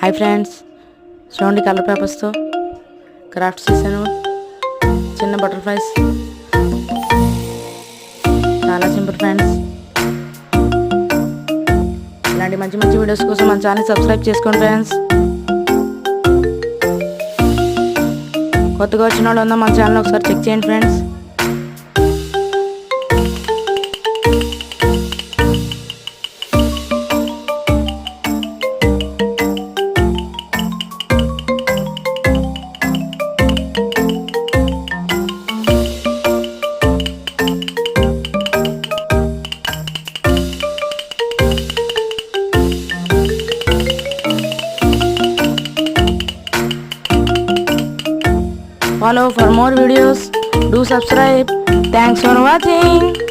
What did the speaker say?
Hi friends, చూడండి colour పేపర్స్తో crafts చేశాను. చిన్న బటర్ఫ్లైస్, చాలా సింపుల్ ఫ్రెండ్స్. ఇలాంటి మంచి మంచి వీడియోస్ కోసం మన ఛానల్ సబ్స్క్రైబ్ చేసుకోండి ఫ్రెండ్స్. కొత్తగా వచ్చిన వాళ్ళు ఉందా మన ఛానల్ ఒకసారి చెక్ చేయండి friends. Follow for more videos. Do subscribe. Thanks for watching.